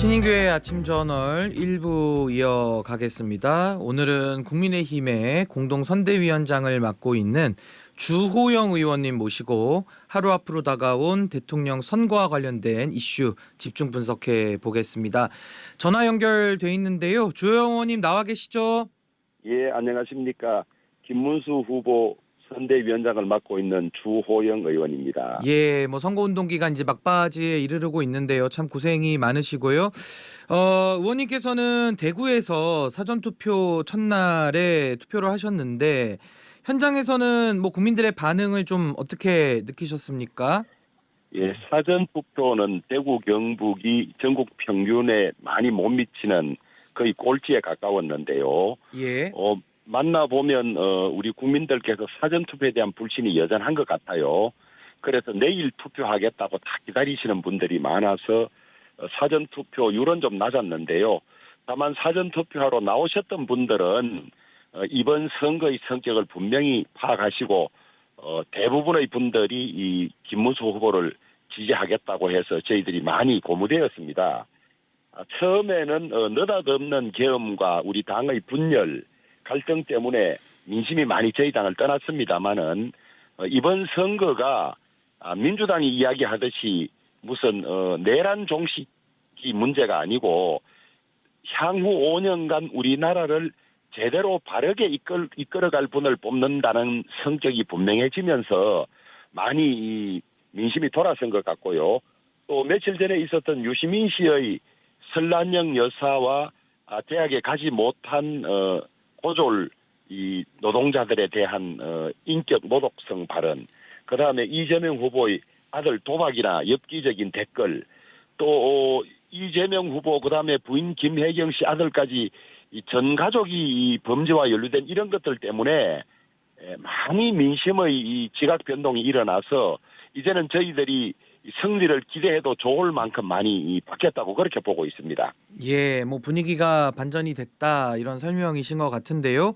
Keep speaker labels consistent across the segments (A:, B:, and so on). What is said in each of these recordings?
A: 신인교회 아침 저널 1부 이어가겠습니다. 오늘은 국민의힘의 공동선대위원장을 맡고 있는 주호영 의원님 모시고 하루 앞으로 다가온 대통령 선거와 관련된 이슈 집중 분석해 보겠습니다. 전화 연결돼 있는데요. 주호영 의원님 나와 계시죠?
B: 예, 안녕하십니까. 김문수 후보 선대위원장을 맡고 있는 주호영 의원입니다.
A: 예, 선거운동 기간 이제 막바지에 이르르고 있는데요. 참 고생이 많으시고요. 의원님께서는 대구에서 사전투표 첫날에 투표를 하셨는데 현장에서는 국민들의 반응을 좀 어떻게 느끼셨습니까?
B: 예, 사전투표는 대구 경북이 전국 평균에 많이 못 미치는 거의 꼴찌에 가까웠는데요.
A: 예.
B: 만나보면 우리 국민들께서 사전투표에 대한 불신이 여전한 것 같아요. 그래서 내일 투표하겠다고 다 기다리시는 분들이 많아서 사전투표율은 좀 낮았는데요. 다만 사전투표하러 나오셨던 분들은 이번 선거의 성격을 분명히 파악하시고 대부분의 분들이 이 김문수 후보를 지지하겠다고 해서 저희들이 많이 고무되었습니다. 처음에는 느닷없는 계엄과 우리 당의 분열, 갈등 때문에 민심이 많이 저희 당을 떠났습니다마는 이번 선거가 민주당이 이야기하듯이 무슨 내란 종식이 문제가 아니고 향후 5년간 우리나라를 제대로 바르게 이끌어갈 분을 뽑는다는 성격이 분명해지면서 많이 이 민심이 돌아선 것 같고요. 또 며칠 전에 있었던 유시민 씨의 설란영 여사와 대학에 가지 못한 고졸 이 노동자들에 대한 인격 모독성 발언, 그 다음에 이재명 후보의 아들 도박이나 엽기적인 댓글, 또 이재명 후보 그 다음에 부인 김혜경 씨 아들까지 전 가족이 이 범죄와 연루된 이런 것들 때문에 많이 민심의 이 지각 변동이 일어나서 이제는 저희들이 승리를 기대해도 좋을 만큼 많이 바뀌었다고 그렇게 보고 있습니다.
A: 예, 분위기가 반전이 됐다 이런 설명이신 것 같은데요.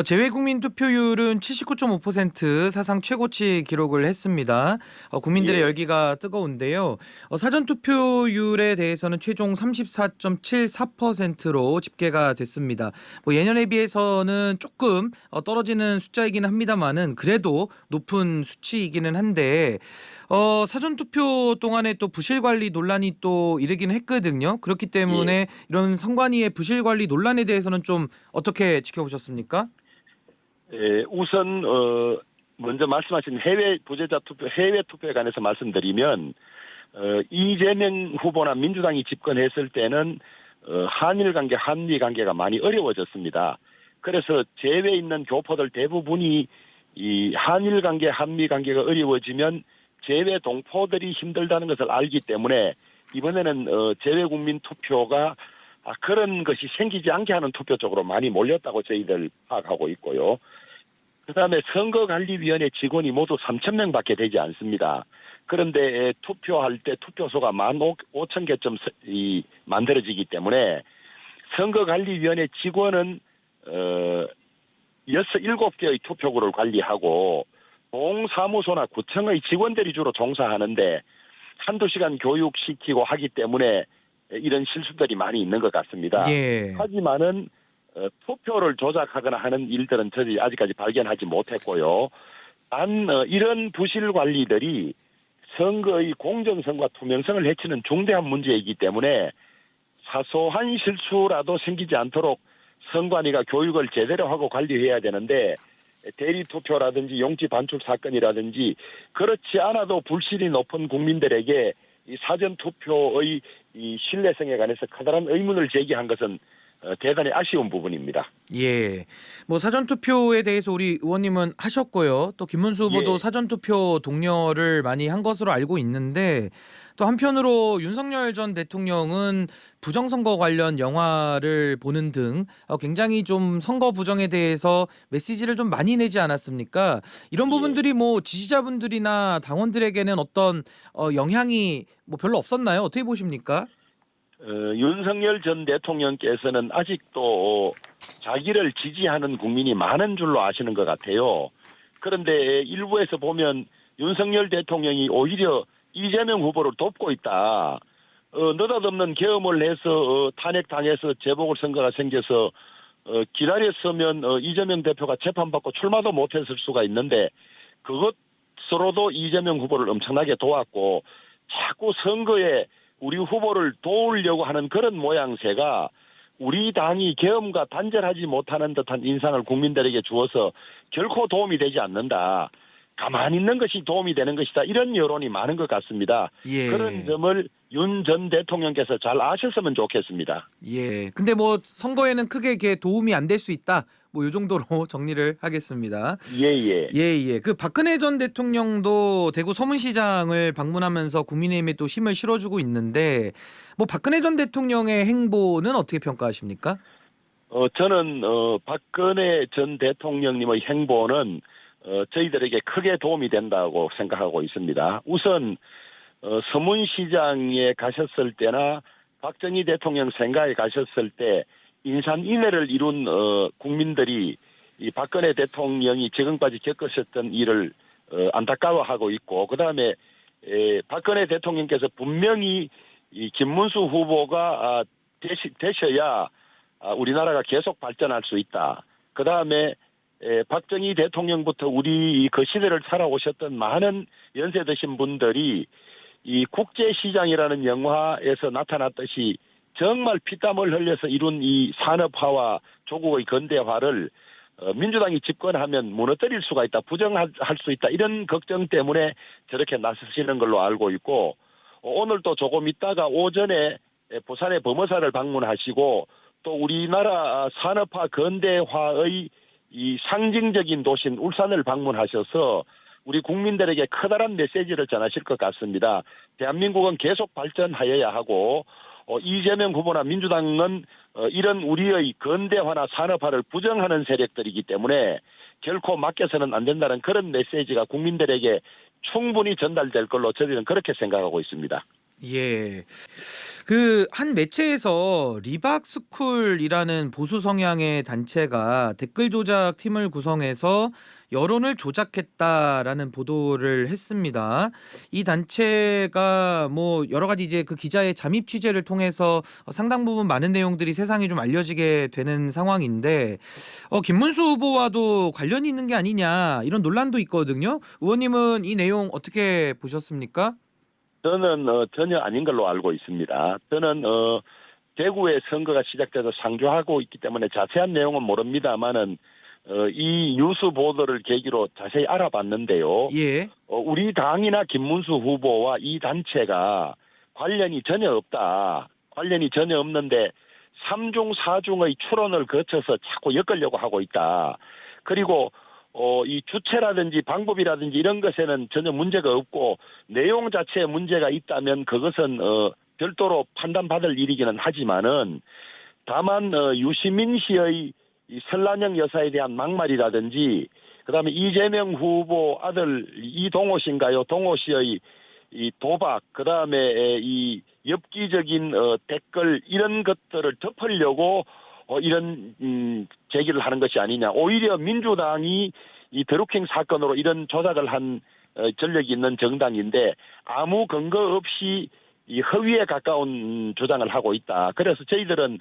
A: 재외국민 투표율은 79.5% 사상 최고치 기록을 했습니다. 국민들의
B: 예.
A: 열기가 뜨거운데요. 사전 투표율에 대해서는 최종 34.74%로 집계가 됐습니다. 예년에 비해서는 조금 떨어지는 숫자이기는 합니다만은 그래도 높은 수치이기는 한데 사전 투표 동안에 또 부실 관리 논란이 또 일으기는 했거든요. 그렇기 때문에
B: 예.
A: 이런 선관위의 부실 관리 논란에 대해서는 좀 어떻게 지켜보셨습니까?
B: 우선 먼저 말씀하신 해외 부재자 투표, 해외 투표에 관해서 말씀드리면 이재명 후보나 민주당이 집권했을 때는 한일 관계, 한미 관계가 많이 어려워졌습니다. 그래서 제외 있는 교포들 대부분이 이 한일 관계, 한미 관계가 어려워지면 제외 동포들이 힘들다는 것을 알기 때문에 이번에는 제외국민 투표가 그런 것이 생기지 않게 하는 투표 쪽으로 많이 몰렸다고 저희들 파악하고 있고요. 그다음에 선거관리위원회 직원이 모두 3,000명밖에 되지 않습니다. 그런데 투표할 때 투표소가 15,000개쯤 만들어지기 때문에 선거관리위원회 직원은 7개의 투표구를 관리하고 동사무소나 구청의 직원들이 주로 종사하는데 한두 시간 교육시키고 하기 때문에 이런 실수들이 많이 있는 것 같습니다.
A: 예.
B: 하지만은 투표를 조작하거나 하는 일들은 저희 아직까지 발견하지 못했고요. 단 이런 부실 관리들이 선거의 공정성과 투명성을 해치는 중대한 문제이기 때문에 사소한 실수라도 생기지 않도록 선관위가 교육을 제대로 하고 관리해야 되는데 대리투표라든지 용지 반출 사건이라든지 그렇지 않아도 불신이 높은 국민들에게 이 사전투표의 이 신뢰성에 관해서 커다란 의문을 제기한 것은 대단히 아쉬운 부분입니다.
A: 예. 사전투표에 대해서 우리 의원님은 하셨고요. 또 김문수 후보도
B: 예.
A: 사전투표 독려를 많이 한 것으로 알고 있는데 또 한편으로 윤석열 전 대통령은 부정선거 관련 영화를 보는 등 굉장히 좀 선거 부정에 대해서 메시지를 좀 많이 내지 않았습니까? 이런
B: 예.
A: 부분들이 지지자분들이나 당원들에게는 어떤 영향이 별로 없었나요? 어떻게 보십니까?
B: 윤석열 전 대통령께서는 아직도 자기를 지지하는 국민이 많은 줄로 아시는 것 같아요. 그런데 일부에서 보면 윤석열 대통령이 오히려 이재명 후보를 돕고 있다. 느닷없는 계엄을 해서 탄핵당해서 재보궐 선거가 생겨서 기다렸으면 이재명 대표가 재판받고 출마도 못했을 수가 있는데 그것으로도 이재명 후보를 엄청나게 도왔고 자꾸 선거에 우리 후보를 도우려고 하는 그런 모양새가 우리 당이 계엄과 단절하지 못하는 듯한 인상을 국민들에게 주어서 결코 도움이 되지 않는다. 가만히 있는 것이 도움이 되는 것이다. 이런 여론이 많은 것 같습니다.
A: 예.
B: 그런 점을 윤 전 대통령께서 잘 아셨으면 좋겠습니다.
A: 예. 근데 뭐 선거에는 크게 이게 도움이 안 될 수 있다. 뭐 요 정도로 정리를 하겠습니다.
B: 예예.
A: 예. 그 박근혜 전 대통령도 대구 서문시장을 방문하면서 국민의힘에 또 힘을 실어주고 있는데 뭐 박근혜 전 대통령의 행보는 어떻게 평가하십니까?
B: 저는 박근혜 전 대통령님의 행보는 저희들에게 크게 도움이 된다고 생각하고 있습니다. 우선 서문시장에 가셨을 때나 박정희 대통령 생가에 가셨을 때 인산인해를 이룬 국민들이 이 박근혜 대통령이 지금까지 겪으셨던 일을 안타까워하고 있고 그다음에 박근혜 대통령께서 분명히 이 김문수 후보가 되셔야 우리나라가 계속 발전할 수 있다. 그다음에 박정희 대통령부터 우리 그 시대를 살아오셨던 많은 연세 드신 분들이 이 국제시장이라는 영화에서 나타났듯이 정말 피땀을 흘려서 이룬 이 산업화와 조국의 근대화를 민주당이 집권하면 무너뜨릴 수가 있다, 부정할 수 있다 이런 걱정 때문에 저렇게 나서시는 걸로 알고 있고 오늘 또 조금 있다가 오전에 부산의 범어사를 방문하시고 또 우리나라 산업화 근대화의 이 상징적인 도시인 울산을 방문하셔서 우리 국민들에게 커다란 메시지를 전하실 것 같습니다. 대한민국은 계속 발전하여야 하고 이재명 후보나 민주당은 이런 우리의 근대화나 산업화를 부정하는 세력들이기 때문에 결코 맡겨서는 안 된다는 그런 메시지가 국민들에게 충분히 전달될 걸로 저희는 그렇게 생각하고 있습니다.
A: 예. 그 한 매체에서 리박스쿨이라는 보수 성향의 단체가 댓글 조작 팀을 구성해서 여론을 조작했다라는 보도를 했습니다. 이 단체가 뭐 여러 가지 이제 그 기자의 잠입 취재를 통해서 상당 부분 많은 내용들이 세상에 좀 알려지게 되는 상황인데 김문수 후보와도 관련이 있는 게 아니냐 이런 논란도 있거든요. 의원님은 이 내용 어떻게 보셨습니까?
B: 저는 전혀 아닌 걸로 알고 있습니다. 저는 대구의 선거가 시작돼서 상주하고 있기 때문에 자세한 내용은 모릅니다만은 이 뉴스 보도를 계기로 자세히 알아봤는데요.
A: 예.
B: 우리 당이나 김문수 후보와 이 단체가 관련이 전혀 없다. 관련이 전혀 없는데 3중 4중의 추론을 거쳐서 자꾸 엮으려고 하고 있다. 그리고 이 주체라든지 방법이라든지 이런 것에는 전혀 문제가 없고 내용 자체에 문제가 있다면 그것은 별도로 판단받을 일이기는 하지만은 다만 유시민 씨의 이 설란영 여사에 대한 막말이라든지 그다음에 이재명 후보 아들 이동호 씨인가요? 동호 씨의 이 도박 그다음에 이 엽기적인 댓글 이런 것들을 덮으려고 이런 제기를 하는 것이 아니냐. 오히려 민주당이 이 드루킹 사건으로 이런 조작을 한 전력이 있는 정당인데 아무 근거 없이 이 허위에 가까운 주장을 하고 있다. 그래서 저희들은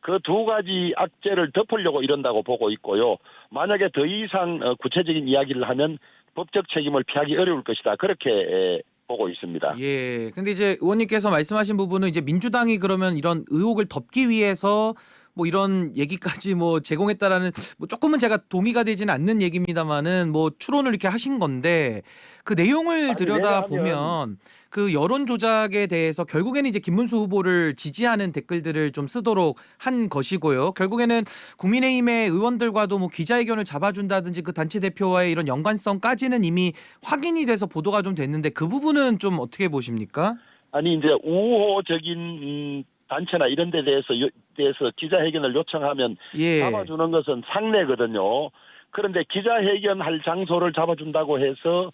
B: 그 두 가지 악재를 덮으려고 이런다고 보고 있고요. 만약에 더 이상 구체적인 이야기를 하면 법적 책임을 피하기 어려울 것이다. 그렇게 보고 있습니다.
A: 예. 근데 이제 의원님께서 말씀하신 부분은 이제 민주당이 그러면 이런 의혹을 덮기 위해서 뭐 이런 얘기까지 뭐 제공했다라는 뭐 조금은 제가 동의가 되지는 않는 얘기입니다만은 뭐 추론을 이렇게 하신 건데 그 내용을 들여다 보면 그 여론 조작에 대해서 결국에는 이제 김문수 후보를 지지하는 댓글들을 좀 쓰도록 한 것이고요. 결국에는 국민의힘의 의원들과도 뭐 기자회견을 잡아준다든지 그 단체 대표와의 이런 연관성까지는 이미 확인이 돼서 보도가 좀 됐는데 그 부분은 좀 어떻게 보십니까?
B: 아니 이제 우호적인 단체나 이런 데 대해서 기자회견을 요청하면
A: 예.
B: 잡아주는 것은 상례거든요. 그런데 기자회견할 장소를 잡아준다고 해서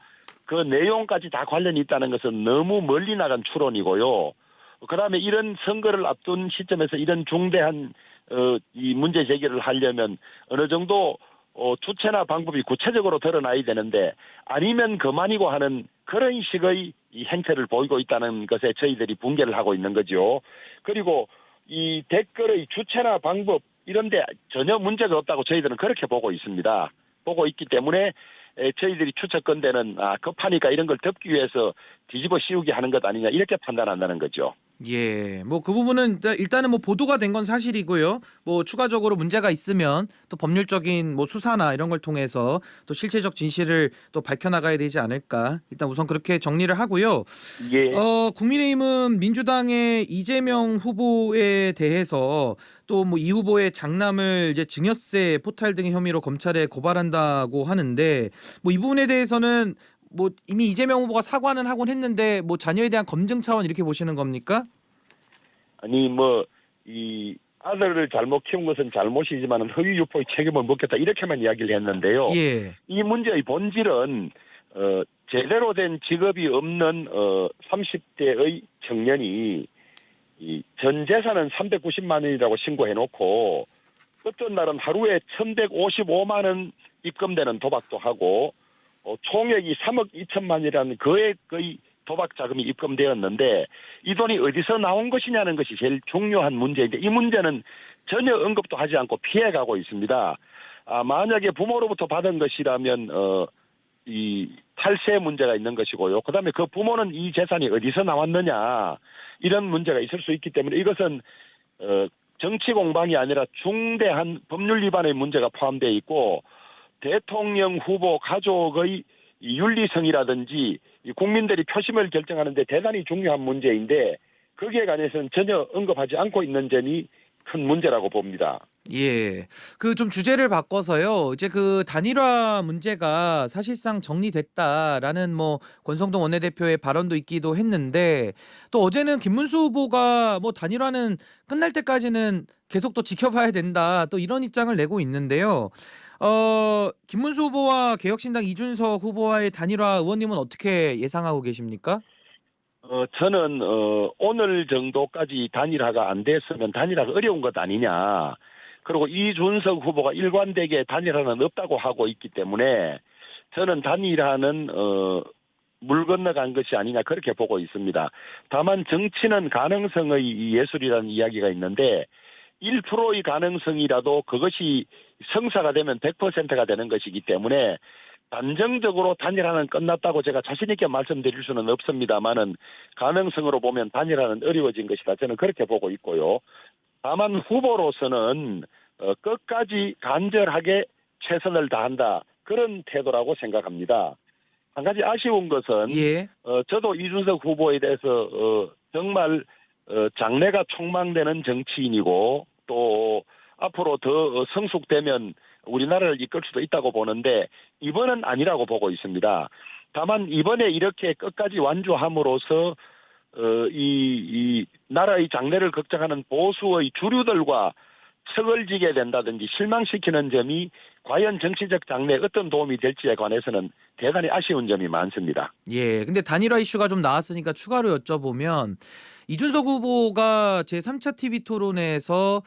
B: 그 내용까지 다 관련이 있다는 것은 너무 멀리 나간 추론이고요. 그다음에 이런 선거를 앞둔 시점에서 이런 중대한 이 문제 제기를 하려면 어느 정도 주체나 방법이 구체적으로 드러나야 되는데 아니면 그만이고 하는 그런 식의 이 행태를 보이고 있다는 것에 저희들이 붕괴를 하고 있는 거죠. 그리고 이 댓글의 주체나 방법 이런데 전혀 문제가 없다고 저희들은 그렇게 보고 있습니다. 보고 있기 때문에 저희들이 추측건대는 급하니까 이런 걸 덮기 위해서 뒤집어 씌우게 하는 것 아니냐 이렇게 판단한다는 거죠.
A: 예, 뭐 그 부분은 일단은 뭐 보도가 된 건 사실이고요. 뭐 추가적으로 문제가 있으면 또 법률적인 뭐 수사나 이런 걸 통해서 또 실체적 진실을 또 밝혀나가야 되지 않을까. 일단 우선 그렇게 정리를 하고요.
B: 예.
A: 국민의힘은 민주당의 이재명 후보에 대해서 또 뭐 이 후보의 장남을 이제 증여세 포탈 등의 혐의로 검찰에 고발한다고 하는데 뭐 이 부분에 대해서는 뭐 이미 이재명 후보가 사과는 하곤 했는데 뭐 자녀에 대한 검증 차원 이렇게 보시는 겁니까?
B: 아니 뭐 이 아들을 잘못 키운 것은 잘못이지만 허위 유포의 책임을 묻겠다 이렇게만 이야기를 했는데요.
A: 예.
B: 이 문제의 본질은 제대로 된 직업이 없는 30대의 청년이 이 전 재산은 390만 원이라고 신고해놓고 어떤 날은 하루에 1,155만 원 입금되는 도박도 하고 총액이 3억 2천만 원이라는 거액의 도박 자금이 입금되었는데 이 돈이 어디서 나온 것이냐는 것이 제일 중요한 문제인데 이 문제는 전혀 언급도 하지 않고 피해가고 있습니다. 만약에 부모로부터 받은 것이라면 이 탈세 문제가 있는 것이고요. 그다음에 그 부모는 이 재산이 어디서 나왔느냐 이런 문제가 있을 수 있기 때문에 이것은 정치 공방이 아니라 중대한 법률 위반의 문제가 포함되어 있고 대통령 후보 가족의 윤리성이라든지 국민들이 표심을 결정하는데 대단히 중요한 문제인데 거기에 관해서는 전혀 언급하지 않고 있는 점이 큰 문제라고 봅니다.
A: 예. 그 좀 주제를 바꿔서요. 이제 그 단일화 문제가 사실상 정리됐다라는 뭐 권성동 원내대표의 발언도 있기도 했는데 또 어제는 김문수 후보가 뭐 단일화는 끝날 때까지는 계속 또 지켜봐야 된다. 또 이런 입장을 내고 있는데요. 김문수 후보와 개혁신당 이준석 후보와의 단일화 의원님은 어떻게 예상하고 계십니까?
B: 저는 오늘 정도까지 단일화가 안 됐으면 단일화가 어려운 것 아니냐. 그리고 이준석 후보가 일관되게 단일화는 없다고 하고 있기 때문에 저는 단일화는 물 건너간 것이 아니냐 그렇게 보고 있습니다. 다만 정치는 가능성의 예술이라는 이야기가 있는데 1%의 가능성이라도 그것이 성사가 되면 100%가 되는 것이기 때문에 단정적으로 단일화는 끝났다고 제가 자신 있게 말씀드릴 수는 없습니다만은 가능성으로 보면 단일화는 어려워진 것이다. 저는 그렇게 보고 있고요. 다만 후보로서는 끝까지 간절하게 최선을 다한다. 그런 태도라고 생각합니다. 한 가지 아쉬운 것은
A: 예.
B: 저도 이준석 후보에 대해서 정말 장래가 촉망되는 정치인이고 또 앞으로 더 성숙되면 우리나라를 이끌 수도 있다고 보는데 이번은 아니라고 보고 있습니다. 다만 이번에 이렇게 끝까지 완주함으로써 이 나라의 장래를 걱정하는 보수의 주류들과 척을 지게 된다든지 실망시키는 점이 과연 정치적 장래에 어떤 도움이 될지에 관해서는 대단히 아쉬운 점이 많습니다.
A: 예. 근데 단일화 이슈가 좀 나왔으니까 추가로 여쭤보면 이준석 후보가 제3차 TV 토론회에서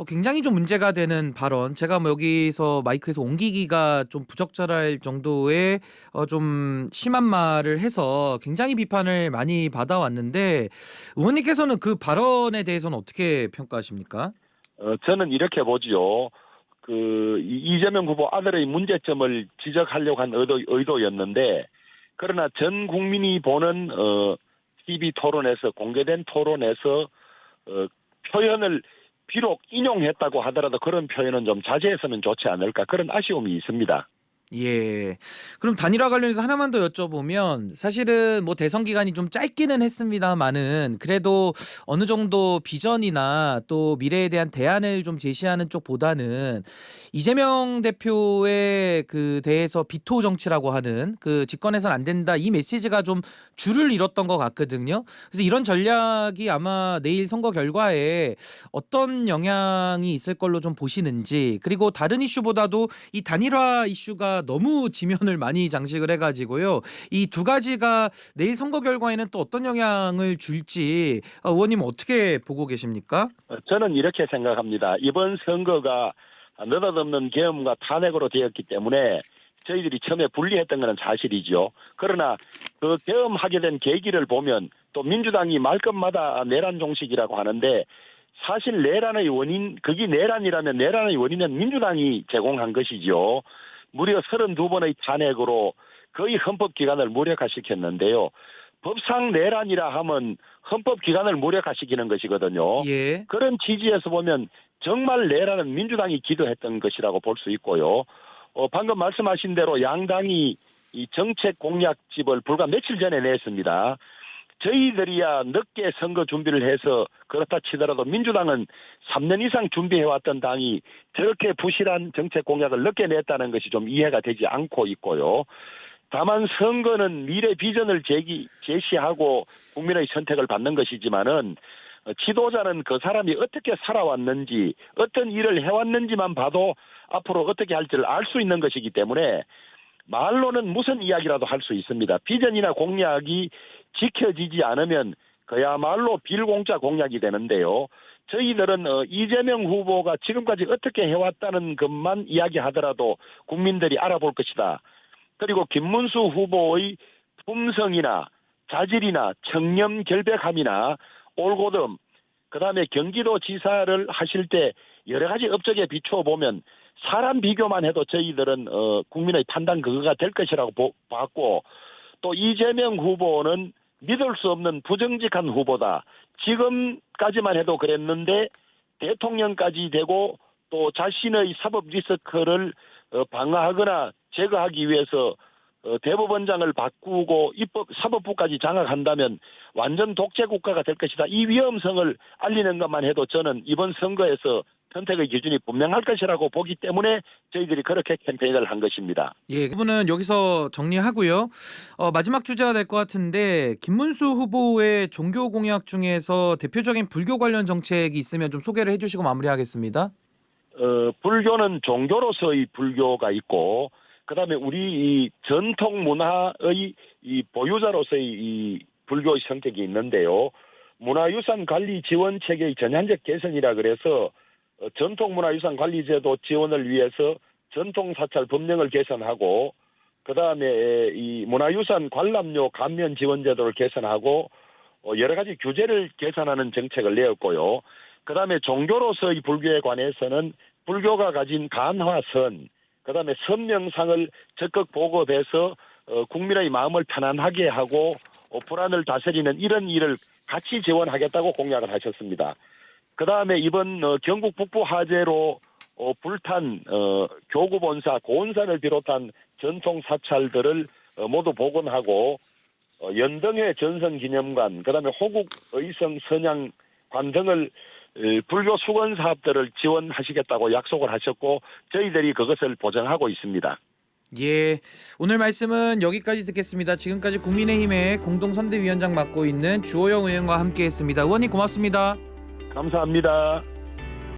A: 굉장히 좀 문제가 되는 발언, 제가 뭐 여기서 마이크에서 옮기기가 좀 부적절할 정도의 좀 심한 말을 해서 굉장히 비판을 많이 받아왔는데 의원님께서는 그 발언에 대해서는 어떻게 평가하십니까?
B: 저는 이렇게 보지요. 이재명 후보 아들의 문제점을 지적하려고 한 의도였는데 그러나 전 국민이 보는 TV 토론에서 공개된 토론에서 표현을 비록 인용했다고 하더라도 그런 표현은 좀 자제해서는 좋지 않을까 그런 아쉬움이 있습니다.
A: 예. 그럼 단일화 관련해서 하나만 더 여쭤보면 사실은 뭐 대선 기간이 좀 짧기는 했습니다만은 그래도 어느 정도 비전이나 또 미래에 대한 대안을 좀 제시하는 쪽보다는 이재명 대표의 그 대해서 비토 정치라고 하는 그 집권해서는 안 된다 이 메시지가 좀 줄을 잃었던 것 같거든요. 그래서 이런 전략이 아마 내일 선거 결과에 어떤 영향이 있을 걸로 좀 보시는지 그리고 다른 이슈보다도 이 단일화 이슈가 너무 지면을 많이 장식을 해가지고요. 이 두 가지가 내일 선거 결과에는 또 어떤 영향을 줄지 의원님 어떻게 보고 계십니까?
B: 저는 이렇게 생각합니다. 이번 선거가 느닷없는 계엄과 탄핵으로 되었기 때문에 저희들이 처음에 분리했던 것은 사실이죠. 그러나 그 계엄하게 된 계기를 보면 또 민주당이 말끝마다 내란 종식이라고 하는데 사실 내란의 원인, 그게 내란이라면 내란의 원인은 민주당이 제공한 것이죠. 무려 32번의 탄핵으로 거의 헌법기관을 무력화시켰는데요. 법상 내란이라 하면 헌법기관을 무력화시키는 것이거든요.
A: 예.
B: 그런 취지에서 보면 정말 내란은 민주당이 기도했던 것이라고 볼 수 있고요. 방금 말씀하신 대로 양당이 이 정책 공약집을 불과 며칠 전에 냈습니다. 저희들이야 늦게 선거 준비를 해서 그렇다 치더라도 민주당은 3년 이상 준비해왔던 당이 저렇게 부실한 정책 공약을 늦게 냈다는 것이 좀 이해가 되지 않고 있고요. 다만 선거는 미래 비전을 제시하고 국민의 선택을 받는 것이지만은 지도자는 그 사람이 어떻게 살아왔는지 어떤 일을 해왔는지만 봐도 앞으로 어떻게 할지를 알 수 있는 것이기 때문에 말로는 무슨 이야기라도 할 수 있습니다. 비전이나 공약이 지켜지지 않으면 그야말로 빌공짜 공약이 되는데요. 저희들은 이재명 후보가 지금까지 어떻게 해왔다는 것만 이야기하더라도 국민들이 알아볼 것이다. 그리고 김문수 후보의 품성이나 자질이나 청렴 결백함이나 올고듬, 그다음에 경기도지사를 하실 때 여러 가지 업적에 비추어 보면 사람 비교만 해도 저희들은 국민의 판단 그거가 될 것이라고 봤고, 또 이재명 후보는 믿을 수 없는 부정직한 후보다. 지금까지만 해도 그랬는데 대통령까지 되고 또 자신의 사법 리스크를 방어하거나 제거하기 위해서 대법원장을 바꾸고 사법부까지 장악한다면 완전 독재 국가가 될 것이다. 이 위험성을 알리는 것만 해도 저는 이번 선거에서 선택의 기준이 분명할 것이라고 보기 때문에 저희들이 그렇게 캠페인을 한 것입니다.
A: 예, 그분은 여기서 정리하고요. 마지막 주제가 될 것 같은데 김문수 후보의 종교 공약 중에서 대표적인 불교 관련 정책이 있으면 좀 소개를 해주시고 마무리하겠습니다.
B: 불교는 종교로서의 불교가 있고, 그다음에 우리 이 전통 문화의 이 보유자로서의 이 불교의 성격이 있는데요. 문화유산 관리 지원 체계의 전향적 개선이라 그래서 전통문화유산 관리제도 지원을 위해서 전통사찰 법령을 개선하고, 그다음에 이 문화유산 관람료 감면 지원제도를 개선하고 여러 가지 규제를 개선하는 정책을 내었고요. 그다음에 종교로서의 불교에 관해서는 불교가 가진 간화선, 그다음에 선명상을 적극 보급해서 국민의 마음을 편안하게 하고 불안을 다스리는 이런 일을 같이 지원하겠다고 공약을 하셨습니다. 그다음에 이번 경북 북부 화재로 불탄 교구본사, 고은산을 비롯한 전통 사찰들을 모두 복원하고 연등회 전선기념관, 그다음에 호국 의성 선양관 등을 불교 수건 사업들을 지원하시겠다고 약속을 하셨고 저희들이 그것을 보장하고 있습니다.
A: 예, 오늘 말씀은 여기까지 듣겠습니다. 지금까지 국민의힘의 공동선대위원장 맡고 있는 주호영 의원과 함께했습니다. 의원님 고맙습니다.
B: 감사합니다.